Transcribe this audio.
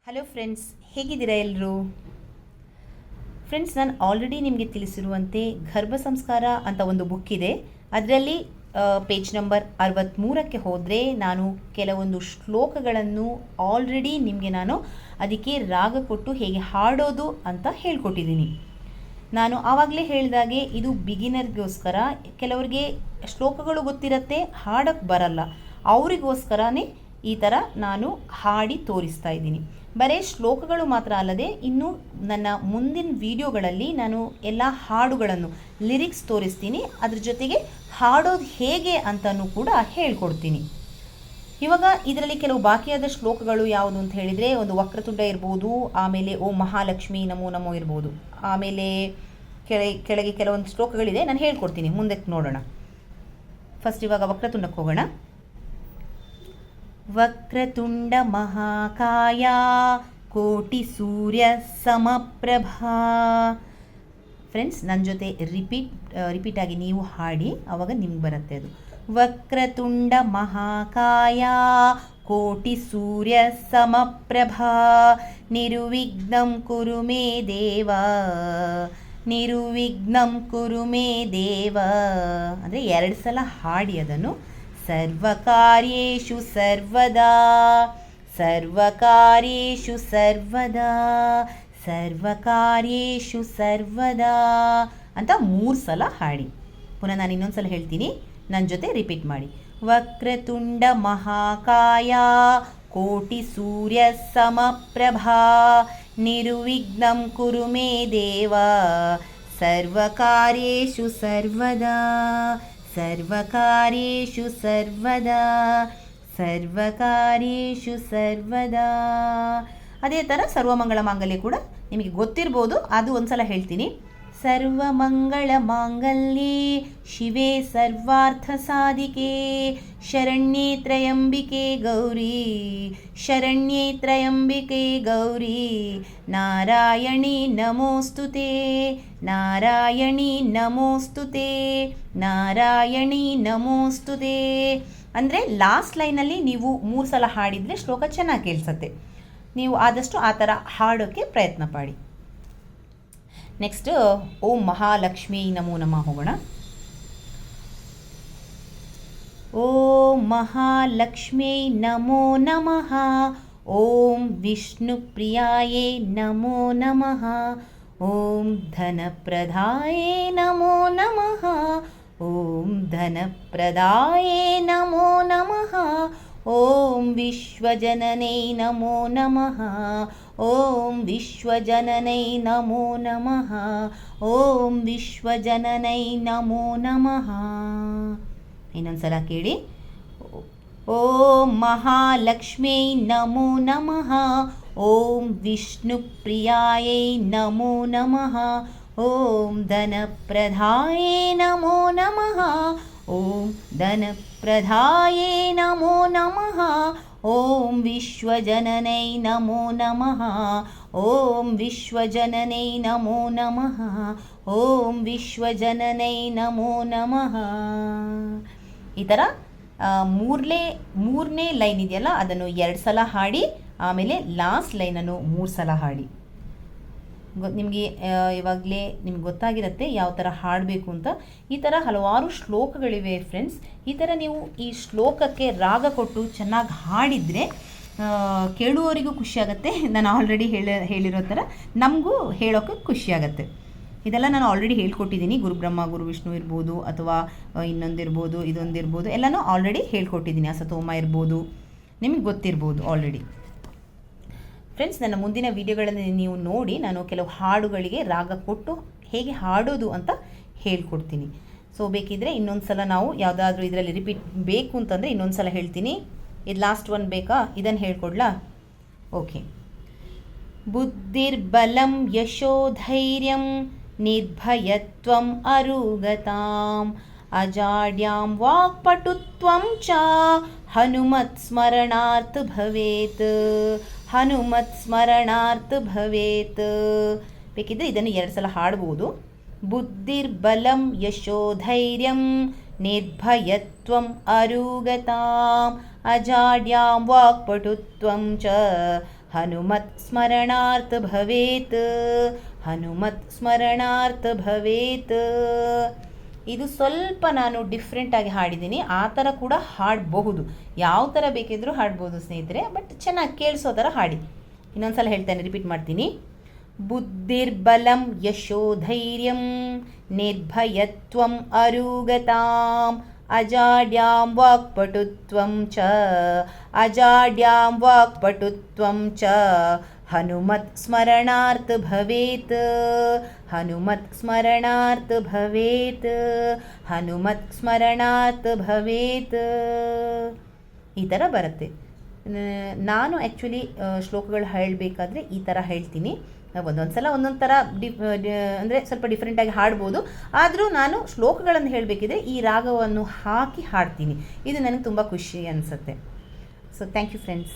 Hello friends, ಹೇಗಿದ್ದೀರಾ ಎಲ್ಲರೂ? Friends, ನಾನು ಆಲ್ರೆಡಿ ನಿಮಗೆ ತಿಳಿಸಿರುವಂತೆ ಗರ್ಭ ಸಂಸ್ಕಾರ ಅಂತ ಒಂದು ಬುಕ್ ಇದೆ. ಅದರಲ್ಲಿ ಪೇಜ್ ನಂಬರ್ 63ಕ್ಕೆ ಹೋದರೆ ನಾನು ಕೆಲವೊಂದು ಶ್ಲೋಕಗಳನ್ನು ಆಲ್ರೆಡಿ ನಿಮಗೆ ನಾನು ಅದಕ್ಕೆ ರಾಗ ಕೊಟ್ಟು ಹೇಗೆ ಹಾಡೋದು ಅಂತ ಹೇಳ್ಕೊಟ್ಟಿದ್ದೀನಿ. ನಾನು ಆವಾಗಲೇ ಹೇಳಿದಾಗೆ ಇದು ಬಿಗಿನರ್ಗೋಸ್ಕರ. ಕೆಲವರಿಗೆ ಶ್ಲೋಕಗಳು ಗೊತ್ತಿರುತ್ತೆ, ಹಾಡೋಕ್ಕೆ ಬರಲ್ಲ, ಅವರಿಗೋಸ್ಕರನೇ ಈ ಥರ ನಾನು ಹಾಡಿ ತೋರಿಸ್ತಾ ಇದ್ದೀನಿ. ಬರೀ ಶ್ಲೋಕಗಳು ಮಾತ್ರ ಅಲ್ಲದೆ ಇನ್ನು ನನ್ನ ಮುಂದಿನ ವಿಡಿಯೋಗಳಲ್ಲಿ ನಾನು ಎಲ್ಲ ಹಾಡುಗಳನ್ನು ಲಿರಿಕ್ಸ್ ತೋರಿಸ್ತೀನಿ, ಅದ್ರ ಜೊತೆಗೆ ಹಾಡೋದು ಹೇಗೆ ಅಂತಲೂ ಕೂಡ ಹೇಳ್ಕೊಡ್ತೀನಿ. ಇವಾಗ ಇದರಲ್ಲಿ ಕೆಲವು ಬಾಕಿಯಾದ ಶ್ಲೋಕಗಳು ಯಾವುದು ಅಂತ ಹೇಳಿದರೆ, ಒಂದು ವಕ್ರತುಂಡ ಇರ್ಬೋದು, ಆಮೇಲೆ ಓ ಮಹಾಲಕ್ಷ್ಮಿ ನಮೋ ನಮೋ ಇರ್ಬೋದು, ಆಮೇಲೆ ಕೆಳಗೆ ಕೆಲವೊಂದು ಶ್ಲೋಕಗಳಿದೆ, ನಾನು ಹೇಳ್ಕೊಡ್ತೀನಿ, ಮುಂದಕ್ಕೆ ನೋಡೋಣ. ಫಸ್ಟ್ ಇವಾಗ ವಕ್ರತುಂಡಕ್ಕೆ ಹೋಗೋಣ. ವಕ್ರತುಂಡ ಮಹಾಕಾಯ ಕೋಟಿ ಸೂರ್ಯ ಸಮಪ್ರಭಾ. ಫ್ರೆಂಡ್ಸ್, ನನ್ನ ಜೊತೆ ರಿಪೀಟ್ ಆಗಿ ನೀವು ಹಾಡಿ, ಆವಾಗ ನಿಮ್ಗೆ ಬರುತ್ತೆ ಅದು. ವಕ್ರತುಂಡ ಮಹಾಕಾಯ ಕೋಟಿ ಸೂರ್ಯ ಸಮಪ್ರಭಾ ನಿರ್ವಿಘ್ನಂ ಕುರು ಮೇ ದೇವ, ನಿರ್ವಿಘ್ನಂ ಕುರು ಮೇ ದೇವ ಅಂದರೆ 2 ಸಲ ಹಾಡಿ ಅದನ್ನು. ಸರ್ವಕಾರ್ಯೇಷು ಸರ್ವದಾ, ಸರ್ವಕಾರ್ಯೇಷು ಸರ್ವದಾ, ಸರ್ವಕಾರ್ಯೇಷು ಸರ್ವದಾ ಅಂತ 3 ಸಲ ಹಾಡಿ. ಪುನಃ ನಾನು ಇನ್ನೊಂದು ಸಲ ಹೇಳ್ತೀನಿ, ನನ್ನ ಜೊತೆ ರಿಪೀಟ್ ಮಾಡಿ. ವಕ್ರತುಂಡ ಮಹಾಕಾಯ ಕೋಟಿ ಸೂರ್ಯ ಸಮಪ್ರಭಾ ನಿರ್ವಿಘ್ನಂ ಕುರು ಮೇ ದೇವ, ಸರ್ವಕಾರ್ಯೇಷು ಸರ್ವದಾ, ಸರ್ವಕಾರ್ಯೇಷು ಸರ್ವದಾ, ಸರ್ವಕಾರ್ಯೇಷು ಸರ್ವದಾ. ಅದೇ ಥರ ಸರ್ವಮಂಗಳ ಮಾಂಗಲ್ಯ ಕೂಡ ನಿಮಗೆ ಗೊತ್ತಿರ್ಬೋದು, ಅದು ಒಂದು ಸಲ ಹೇಳ್ತೀನಿ. ಸರ್ವಮಂಗಳ ಮಾಂಗಲ್ಯೆ ಶಿವೆ ಸರ್ವಾರ್ಥ ಸಾಧಿಕೆ ಶರಣ್ಯೇ ತ್ರಯಂಬಿಕೆ ಗೌರಿ, ಶರಣ್ಯೇ ತ್ರಯಂಬಿಕೆ ಗೌರಿ ನಾರಾಯಣಿ ನಮೋಸ್ತುತೆ, ನಾರಾಯಣಿ ನಮೋಸ್ತುತೆ, ನಾರಾಯಣಿ ನಮೋಸ್ತುತೆ. ಅಂದರೆ ಲಾಸ್ಟ್ ಲೈನಲ್ಲಿ ನೀವು 3 ಸಲ ಹಾಡಿದರೆ ಶ್ಲೋಕ ಚೆನ್ನಾಗಿ ಕೇಳಿಸುತ್ತೆ. ನೀವು ಆದಷ್ಟು ಆ ಥರ ಹಾಡೋಕ್ಕೆ ಪ್ರಯತ್ನ ಪಡಿ. ನೆಕ್ಸ್ಟ್ ಓಂ ಮಹಾಲಕ್ಷ್ಮಿ ನಮೋ ನಮಃ ಹೋಗೋಣ. ಓಂ ಮಹಾಲಕ್ಷ್ಮಿ ನಮೋ ನಮಃ, ಓಂ ವಿಷ್ಣು ಪ್ರಿಯಾಯೇ ನಮೋ ನಮಃ, ಓಂ ಧನಪ್ರದಾಯೇ ನಮೋ ನಮಃ, ಓಂ ಧನಪ್ರದಾಯೇ ನಮೋ ನಮಃ, ಓಂ ವಿಶ್ವಜನನೇ ನಮೋ ನಮಃ, ಓಂ ವಿಶ್ವಜನನೈ ನಮೋ ನಮಃ, ಓಂ ವಿಶ್ವಜನನೈ ನಮೋ ನಮಃ. ಇನ್ನೊಂದ್ಸಲ ಕೇಳಿ. ಓಂ ಮಹಾಲಕ್ಷ್ಮೀ ನಮೋ ನಮಃ, ಓಂ ವಿಷ್ಣು ಪ್ರಿಯಾಯೈ ನಮೋ ನಮಃ, ಓಂ ಧನಪ್ರದಾಯೇ ನಮೋ ನಮಃ, ಓಂ ಧನಪ್ರದಾಯೇ ನಮೋ ನಮಃ, ಓಂ ವಿಶ್ವಜನನೈ ನಮೋ ನಮಃ, ಓಂ ವಿಶ್ವಜನನೈ ನಮೋ ನಮಃ, ಓಂ ವಿಶ್ವಜನನೈ ನಮೋ ನಮಃ. ಈ ಥರ ಮೂರನೇ ಲೈನ್ ಇದೆಯಲ್ಲ, ಅದನ್ನು 2 ಸಲ ಹಾಡಿ, ಆಮೇಲೆ ಲಾಸ್ಟ್ ಲೈನನ್ನು 3 ಸಲ ಹಾಡಿ. ನಿಮಗೆ ಇವಾಗಲೇ ನಿಮ್ಗೆ ಗೊತ್ತಾಗಿರುತ್ತೆ ಯಾವ ಥರ ಹಾಡಬೇಕು ಅಂತ. ಈ ಥರ ಹಲವಾರು ಶ್ಲೋಕಗಳಿವೆ ಫ್ರೆಂಡ್ಸ್. ಈ ಥರ ನೀವು ಈ ಶ್ಲೋಕಕ್ಕೆ ರಾಗ ಕೊಟ್ಟು ಚೆನ್ನಾಗಿ ಹಾಡಿದರೆ ಕೇಳುವವರಿಗೂ ಖುಷಿಯಾಗತ್ತೆ. ನಾನು ಆಲ್ರೆಡಿ ಹೇಳಿರೋ ಥರ ನಮಗೂ ಹೇಳೋಕ್ಕೆ ಖುಷಿಯಾಗತ್ತೆ. ಇದೆಲ್ಲ ನಾನು ಆಲ್ರೆಡಿ ಹೇಳ್ಕೊಟ್ಟಿದ್ದೀನಿ. ಗುರುಬ್ರಹ್ಮ ಗುರು ವಿಷ್ಣು ಇರ್ಬೋದು, ಅಥವಾ ಇನ್ನೊಂದಿರ್ಬೋದು, ಇದೊಂದಿರ್ಬೋದು, ಎಲ್ಲನೂ ಆಲ್ರೆಡಿ ಹೇಳ್ಕೊಟ್ಟಿದ್ದೀನಿ. ಅಸತೋಮ ಇರ್ಬೋದು, ನಿಮಗೆ ಗೊತ್ತಿರ್ಬೋದು ಆಲ್ರೆಡಿ. ಫ್ರೆಂಡ್ಸ್, ನನ್ನ ಮುಂದಿನ ವಿಡಿಯೋಗಳನ್ನು ನೀವು ನೋಡಿ ನಾನು ಕೆಲವು ಹಾಡುಗಳಿಗೆ ರಾಗ ಕೊಟ್ಟು ಹೇಗೆ ಹಾಡೋದು ಅಂತ ಹೇಳ್ಕೊಡ್ತೀನಿ. ಸೊ ಬೇಕಿದ್ದರೆ ಇನ್ನೊಂದು ಸಲ ನಾವು ಯಾವುದಾದ್ರೂ ಇದರಲ್ಲಿ ರಿಪೀಟ್ ಬೇಕು ಅಂತಂದರೆ ಇನ್ನೊಂದು ಸಲ ಹೇಳ್ತೀನಿ. ಇದು ಲಾಸ್ಟ್ ಒನ್ ಬೇಕಾ? ಇದನ್ನು ಹೇಳ್ಕೊಡ್ಲಾ? ಓಕೆ. ಬುದ್ಧಿರ್ಬಲಂ ಯಶೋಧೈರ್ಯಂ ನಿರ್ಭಯತ್ವಂ ಅರುಗತಾಂ ಅಜಾಡ್ಯಾಂ ವಾಕ್ಪಟುತ್ವಂ ಚ ಹನುಮತ್ ಸ್ಮರಣಾರ್ಥ ಭವೇತ್, ಹನುಮತ್ ಸ್ಮರಣಾರ್ಥ ಭವೇತ್. ಬೇಕಿದ್ದರೆ ಇದನ್ನು 2 ಸಲ ಹಾಡ್ಬೋದು. ಬುದ್ಧಿರ್ಬಲಂ ಯಶೋಧೈರ್ಯಂ ನಿರ್ಭಯತ್ವಂ ಅರುಗತಾಂ ಅಜಾಡ್ಯಾಂ ವಾಕ್ಪಟುತ್ವಂ ಚ ಹನುಮತ್ ಸ್ಮರಣಾರ್ಥ ಭವೇತ್, ಹನುಮತ್ ಸ್ಮರಣಾರ್ಥ ಭವೇತ್. ಇದು ಸ್ವಲ್ಪ ನಾನು ಡಿಫ್ರೆಂಟಾಗಿ ಹಾಡಿದ್ದೀನಿ, ಆ ಥರ ಕೂಡ ಹಾಡಬಹುದು, ಯಾವ ಥರ ಬೇಕಿದ್ರೂ ಹಾಡ್ಬೋದು ಸ್ನೇಹಿತರೆ, ಬಟ್ ಚೆನ್ನಾಗಿ ಕೇಳಿಸೋ ಥರ ಹಾಡಿ. ಇನ್ನೊಂದು ಸಲ ಹೇಳ್ತೇನೆ, ರಿಪೀಟ್ ಮಾಡ್ತೀನಿ. ಬುದ್ಧಿರ್ಬಲಂ ಯಶೋಧೈರ್ಯಂ ನಿರ್ಭಯತ್ವಂ ಅರುಗತಾಂ ಅಜಾಡ್ಯಾಂ ವಾಕ್ಪಟುತ್ವಂ ಚ, ಅಜಾಡ್ಯಾಂ ವಾಕ್ಪಟುತ್ವಂ ಚ ಹನುಮತ್ ಸ್ಮರಣಾರ್ಥ ಭವೇತ್, ಹನುಮತ್ ಸ್ಮರಣಾರ್ಥ ಭವೇತ್, ಹನುಮತ್ ಸ್ಮರಣಾರ್ಥ ಭವೇತ್. ಈ ಥರ ಬರುತ್ತೆ. ನಾನು ಆ್ಯಕ್ಚುಲಿ ಶ್ಲೋಕಗಳು ಹೇಳಬೇಕಾದ್ರೆ ಈ ಥರ ಹೇಳ್ತೀನಿ. ಒಂದೊಂದು ಸಲ ಒಂದೊಂದು ಥರ ಅಂದರೆ ಸ್ವಲ್ಪ ಡಿಫ್ರೆಂಟಾಗಿ ಹಾಡ್ಬೋದು, ಆದರೂ ನಾನು ಶ್ಲೋಕಗಳನ್ನು ಹೇಳಬೇಕಿದ್ರೆ ಈ ರಾಗವನ್ನು ಹಾಕಿ ಹಾಡ್ತೀನಿ. ಇದು ನನಗೆ ತುಂಬ ಖುಷಿ ಅನಿಸುತ್ತೆ. So thank you friends.